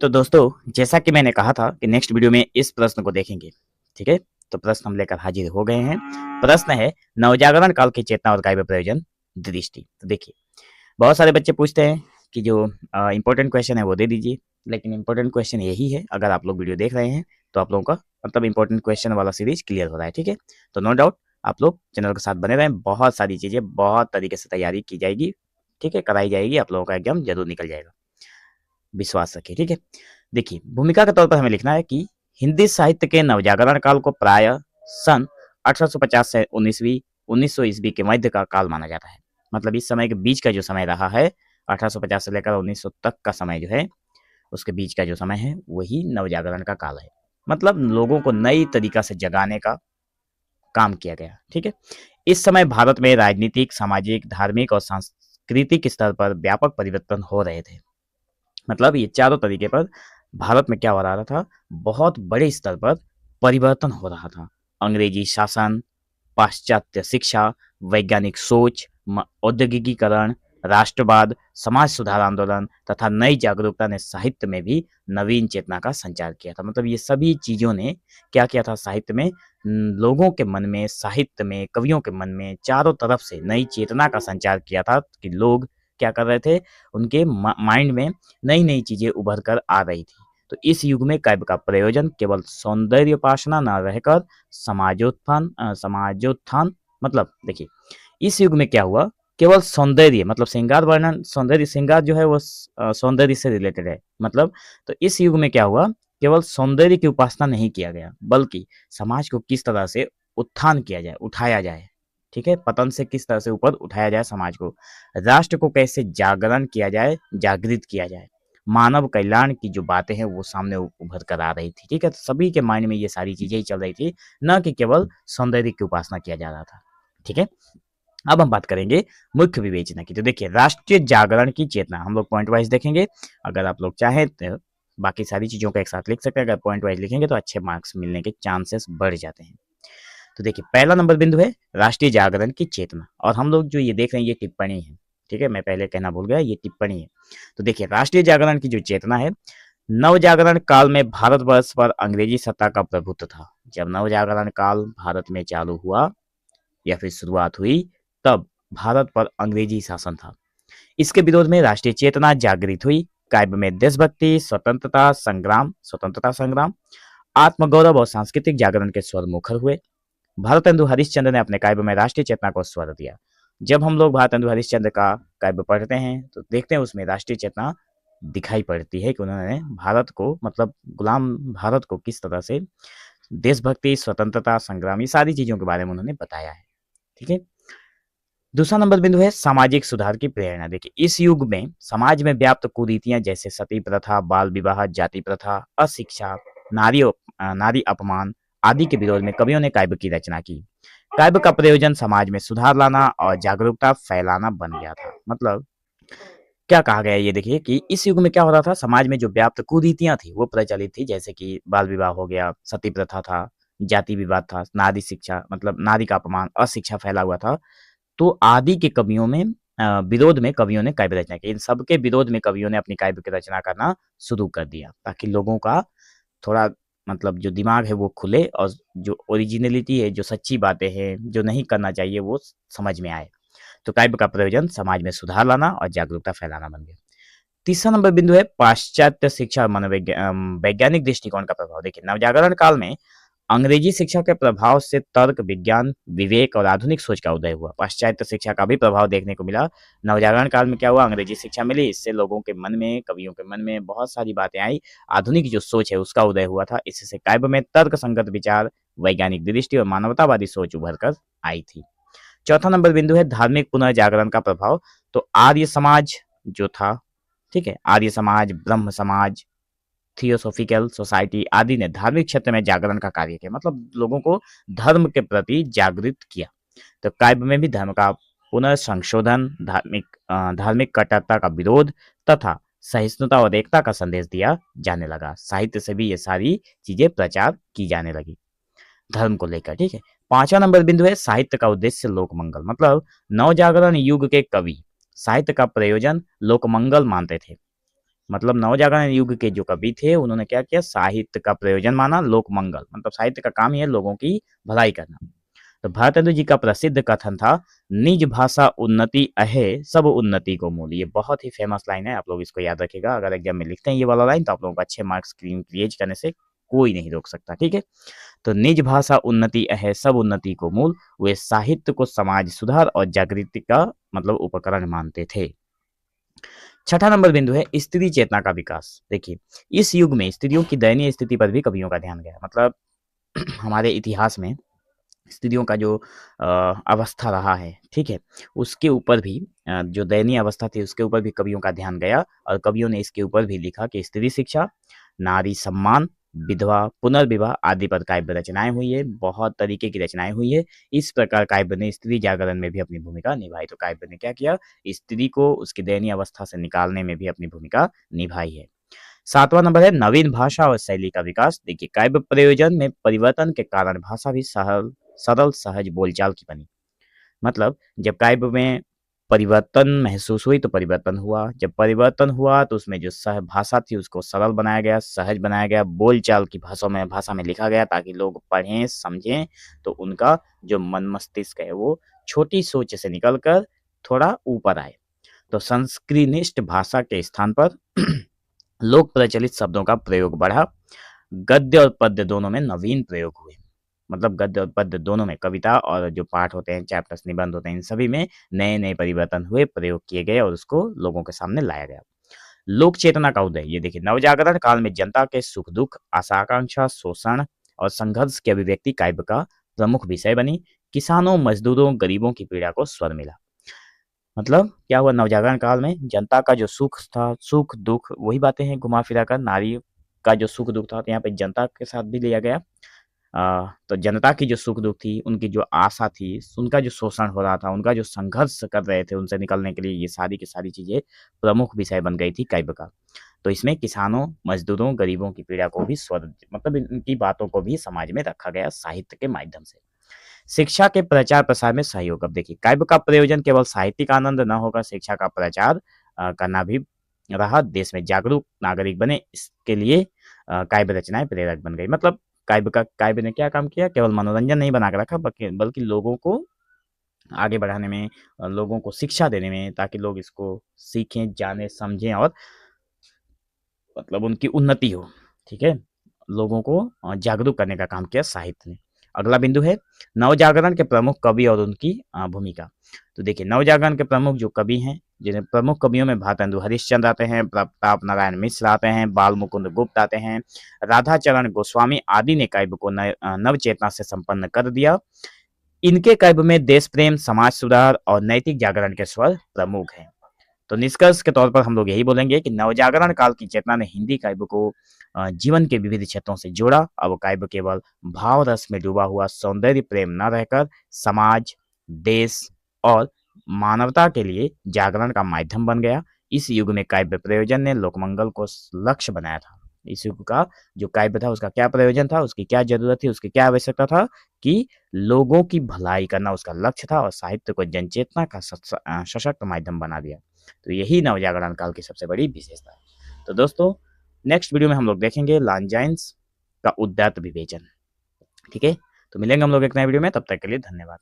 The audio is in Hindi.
तो दोस्तों, जैसा कि मैंने कहा था कि नेक्स्ट वीडियो में इस प्रश्न को देखेंगे, ठीक है? तो प्रश्न हम लेकर हाजिर हो गए हैं। प्रश्न है नवजागरण काल की चेतना और काव्य प्रयोजन दृष्टि। तो देखिए, बहुत सारे बच्चे पूछते हैं कि जो इम्पोर्टेंट क्वेश्चन है वो दे दीजिए, लेकिन इम्पोर्टेंट क्वेश्चन यही है, अगर आप लोग वीडियो देख रहे हैं तो आप लोगों का मतलब इम्पोर्टेंट क्वेश्चन वाला सीरीज क्लियर हो रहा है, ठीक है? तो नो डाउट आप लोग चैनल के साथ बने रहें, बहुत सारी चीज़ें बहुत तरीके से तैयारी की जाएगी, ठीक है? कराई जाएगी, आप लोगों का एग्जाम जरूर निकल जाएगा, विश्वास रखिए, ठीक है? देखिए, भूमिका के तौर पर हमें लिखना है कि हिंदी साहित्य के नवजागरण काल को प्राय सन 1850 से 1900 ईस्वी के मध्य का काल माना जाता है। मतलब इस समय के बीच का जो समय रहा है, 1850 से लेकर 1900 तक का समय जो है, उसके बीच का जो समय है वही नवजागरण का काल है। मतलब लोगों को नई तरीका से जगाने का काम किया गया, ठीक है? इस समय भारत में राजनीतिक, सामाजिक, धार्मिक और सांस्कृतिक स्तर पर व्यापक परिवर्तन हो रहे थे। मतलब ये चारों तरीके पर भारत में क्या हो रहा था, बहुत बड़े स्तर पर परिवर्तन हो रहा था। अंग्रेजी शासन, पाश्चात्य शिक्षा, वैज्ञानिक सोच, औद्योगिकीकरण, राष्ट्रवाद, समाज सुधार आंदोलन तथा नई जागरूकता ने साहित्य में भी नवीन चेतना का संचार किया था। मतलब ये सभी चीजों ने क्या किया था, साहित्य में लोगों के मन में, साहित्य में, कवियों के मन में चारों तरफ से नई चेतना का संचार किया था कि लोग क्या कर रहे थे, उनके माइंड में नई नई चीजें उभर कर आ रही थी। तो इस युग में काव्य का प्रयोजन केवल सौंदर्योपासना न रहकर समाजोत्थान मतलब देखिए, इस युग में क्या हुआ, केवल सौंदर्य मतलब श्रृंगार वर्णन, सौंदर्य श्रृंगार जो है वो सौंदर्य से रिलेटेड है। मतलब तो इस युग में क्या हुआ, केवल सौंदर्य की उपासना नहीं किया गया, बल्कि समाज को किस तरह से उत्थान किया जाए, उठाया जाए, ठीक है? पतन से किस तरह से ऊपर उठाया जाए समाज को, राष्ट्र को कैसे जागरण किया जाए, जागृत किया जाए, मानव कल्याण की जो बातें हैं वो सामने उभर कर आ रही थी, ठीक है? तो सभी के माइंड में ये सारी चीजें ही चल रही थी, न कि केवल सौंदर्य की उपासना किया जा रहा था, ठीक है? अब हम बात करेंगे मुख्य विवेचना की। तो देखिए, राष्ट्रीय जागरण की चेतना हम लोग पॉइंट वाइज देखेंगे। अगर आप लोग चाहें तो बाकी सारी चीजों को एक साथ लिख सकते हैं, अगर पॉइंट वाइज लिखेंगे तो अच्छे मार्क्स मिलने के चांसेस बढ़ जाते हैं। तो देखिए, पहला नंबर बिंदु है राष्ट्रीय जागरण की चेतना, और हम लोग जो ये देख रहे हैं ये टिप्पणी है, ठीक है? मैं पहले कहना भूल गया, ये टिप्पणी है। तो देखिए, राष्ट्रीय जागरण की जो चेतना है, नवजागरण काल में भारतवर्ष पर अंग्रेजी सत्ता का प्रभुत्व था। जब नवजागरण काल भारत में चालू हुआ या फिर शुरुआत हुई, तब भारत पर अंग्रेजी शासन था। इसके विरोध में राष्ट्रीय चेतना जागृत हुई। काव्य में देशभक्ति, स्वतंत्रता संग्राम, आत्मगौरव और सांस्कृतिक जागरण के स्वर मुखर हुए। भारतेंदु हरिश्चंद्र ने अपने काव्य में राष्ट्रीय चेतना को स्वर दिया। जब हम लोग भारतेंदु हरिश्चंद्र का काव्य पढ़ते हैं तो देखते हैं उसमें राष्ट्रीय चेतना दिखाई पड़ती है कि उन्होंने भारत को मतलब गुलाम भारत को किस तरह से देशभक्ति, स्वतंत्रता संग्राम, ये सारी चीजों के बारे में उन्होंने बताया है, ठीक है? दूसरा नंबर बिंदु है सामाजिक सुधार की प्रेरणा। देखिए, इस युग में समाज में व्याप्त कुरीतियां जैसे सती प्रथा, बाल विवाह, जाति प्रथा, अशिक्षा, नारी अपमान आदि के विरोध में कवियों ने काव्य की रचना की। काव्य का प्रयोजन समाज में सुधार लाना और जागरूकता फैलाना बन गया था। मतलब क्या कहा गया है, ये देखिए कि इस युग में क्या हो रहा था, समाज में जो व्याप्त कुरीतियां थी वो प्रचलित थी, जैसे कि बाल विवाह हो गया, सती प्रथा था, जाति विवाद था, नारी शिक्षा मतलब नारी का अपमान, अशिक्षा फैला हुआ था। तो आदि के कवियों में विरोध में कवियों ने काव्य रचना की। इन सबके विरोध में कवियों ने अपनी काव्य की रचना करना शुरू कर दिया, ताकि लोगों का थोड़ा मतलब जो दिमाग है वो खुले और जो ओरिजिनलिटी है, जो सच्ची बातें हैं, जो नहीं करना चाहिए वो समझ में आए। तो काव्य का प्रयोजन समाज में सुधार लाना और जागरूकता फैलाना बन गया। तीसरा नंबर बिंदु है पाश्चात्य शिक्षा और वैज्ञानिक दृष्टिकोण का प्रभाव। देखिए, नवजागरण काल में अंग्रेजी शिक्षा के प्रभाव से तर्क, विज्ञान, विवेक और आधुनिक सोच का उदय हुआ। पाश्चात्य शिक्षा का भी प्रभाव देखने को मिला। नवजागरण काल में क्या हुआ, अंग्रेजी शिक्षा मिली, इससे लोगों के मन में, कवियों के मन में बहुत सारी बातें आई। आधुनिक जो सोच है उसका उदय हुआ था। इससे काव्य में तर्क संगत विचार, वैज्ञानिक दृष्टि और मानवतावादी सोच उभर कर आई थी। चौथा नंबर बिंदु है धार्मिक पुनर्जागरण का प्रभाव। तो आर्य समाज जो था, ठीक है, आर्य समाज, ब्रह्म समाज, थियोसॉफिकल सोसाइटी आदि ने धार्मिक क्षेत्र में जागरण का कार्य किया। मतलब लोगों को धर्म के प्रति जागृत किया। तो काव्य में भी धर्म का पुनर्संशोधन, धार्मिक कट्टरता का विरोध तथा सहिष्णुता और एकता का संदेश दिया जाने लगा। साहित्य से भी ये सारी चीजें प्रचार की जाने लगी धर्म को लेकर, ठीक है? पांचवा नंबर बिंदु है साहित्य का उद्देश्य लोकमंगल। मतलब नवजागरण युग के कवि साहित्य का प्रयोजन लोकमंगल मानते थे। मतलब नवजागरण युग के जो कवि थे उन्होंने क्या किया, साहित्य का प्रयोजन माना लोक मंगल, मतलब साहित्य का काम ही है लोगों की भलाई करना। तो भारतेंदु जी का प्रसिद्ध कथन था, निज भाषा उन्नति अहे सब उन्नति को मूल। ये बहुत ही फेमस लाइन है, आप लोग इसको याद रखिएगा। अगर एग्जाम में लिखते हैं ये वाला लाइन तो आप लोगों को अच्छे मार्क्स क्रिएट करने से कोई नहीं रोक सकता, ठीक है। तो निज भाषा उन्नति अहे सब उन्नति को मूल, वे साहित्य को समाज सुधार और जागृति का मतलब उपकरण मानते थे। छठा नंबर बिंदु है स्त्री चेतना का विकास। देखिए, इस युग में स्त्रियों की दयनीय स्थिति पर भी कवियों का ध्यान गया। मतलब हमारे इतिहास में स्त्रियों का जो अवस्था रहा है, ठीक है, उसके ऊपर भी जो दयनीय अवस्था थी उसके ऊपर भी कवियों का ध्यान गया और कवियों ने इसके ऊपर भी लिखा कि स्त्री शिक्षा, नारी सम्मान, विधवा पुनर्विवाह आदि पर काव्य रचनाएं हुई है। बहुत तरीके की रचनाएं हुई है। इस प्रकार काव्य ने स्त्री जागरण में भी अपनी भूमिका निभाई। तो काव्य ने क्या किया, स्त्री को उसकी दयनीय अवस्था से निकालने में भी अपनी भूमिका निभाई है। सातवां नंबर है नवीन भाषा और शैली का विकास। देखिए, काव्य प्रयोजन में परिवर्तन के कारण भाषा भी सरल सहज बोलचाल की बनी। मतलब जब काव्य में परिवर्तन महसूस हुई तो परिवर्तन हुआ, जब परिवर्तन हुआ तो उसमें जो सह भाषा थी उसको सरल बनाया गया, सहज बनाया गया, बोलचाल की भाषा में लिखा गया ताकि लोग पढ़ें समझें तो उनका जो मन मस्तिष्क है वो छोटी सोच से निकलकर थोड़ा ऊपर आए। तो संस्कृतिनिष्ठ भाषा के स्थान पर लोक प्रचलित शब्दों का प्रयोग बढ़ा। गद्य और पद्य दोनों में नवीन प्रयोग हुए। मतलब गद्य और पद्य दोनों में, कविता और जो पाठ होते हैं, चैप्टर्स, निबंध होते हैं, इन सभी में नए नए परिवर्तन हुए, प्रयोग किए गए और उसको लोगों के सामने लाया गया। लोक चेतना का उदय। ये देखिए, नवजागरण काल में जनता के सुख दुख, आशा आकांक्षा, शोषण और संघर्ष की अभिव्यक्ति काव्य का प्रमुख विषय बनी। किसानों, मजदूरों, गरीबों की पीड़ा को स्वर मिला। मतलब क्या हुआ, नवजागरण काल में जनता का जो सुख था, सुख दुख वही बातें हैं घुमा फिरा कर, नारी का जो सुख दुख था तो यहाँ पे जनता के साथ भी लिया गया। तो जनता की जो सुख दुख थी, उनकी जो आशा थी, उनका जो शोषण हो रहा था, उनका जो संघर्ष कर रहे थे उनसे निकलने के लिए, ये सारी की सारी चीजें प्रमुख विषय बन गई थी काव्य का। तो इसमें किसानों, मजदूरों, गरीबों की पीड़ा को भी स्वर, मतलब इनकी बातों को भी समाज में रखा गया साहित्य के माध्यम से। शिक्षा के प्रचार प्रसार में सहयोग। अब देखिए, काव्य का प्रयोजन केवल साहित्यिक आनंद न होकर शिक्षा का प्रचार करना भी रहा। देश में जागरूक नागरिक बने, इसके लिए काव्य रचनाएं प्रेरक बन गई। मतलब काव्य ने क्या काम किया, केवल मनोरंजन नहीं बना के रखा बल्कि लोगों को आगे बढ़ाने में, लोगों को शिक्षा देने में, ताकि लोग इसको सीखें, जाने, समझें और मतलब उनकी उन्नति हो, ठीक है। लोगों को जागरूक करने का काम किया साहित्य ने। अगला बिंदु है नवजागरण के प्रमुख कवि और उनकी भूमिका। तो देखिए, नवजागरण के प्रमुख जो कवि हैं, जिन्हें प्रमुख कवियों में भारतेंदु हरिश्चंद्र आते हैं, प्रताप नारायण मिश्र आते हैं, बाल मुकुंद गुप्त आते हैं, राधाचरण गोस्वामी आदि ने काव्य को नव चेतना से संपन्न कर दिया। इनके काव्य में देश प्रेम, समाज सुधार और नैतिक जागरण के स्वर प्रमुख हैं। तो निष्कर्ष के तौर पर हम लोग यही बोलेंगे कि नवजागरण काल की चेतना ने हिंदी काव्य को जीवन के विविध क्षेत्रों से जोड़ा। अब काव्य केवल भाव रस में डूबा हुआ सौंदर्य प्रेम न रहकर समाज, देश और मानवता के लिए जागरण का माध्यम बन गया। इस युग में काव्य प्रयोजन ने लोकमंगल को लक्ष्य बनाया था। इस युग का जो काव्य था उसका क्या प्रयोजन था, उसकी क्या जरूरत थी, उसकी क्या आवश्यकता था कि लोगों की भलाई करना उसका लक्ष्य था और साहित्य को जनचेतना का सशक्त माध्यम बना दिया। तो यही नवजागरण काल की सबसे बड़ी विशेषता है। तो दोस्तों, नेक्स्ट वीडियो में हम लोग देखेंगे लांजाइन्स का उदात्त विवेचन, ठीक है। तो मिलेंगे हम लोग एक नए वीडियो में, तब तक के लिए धन्यवाद।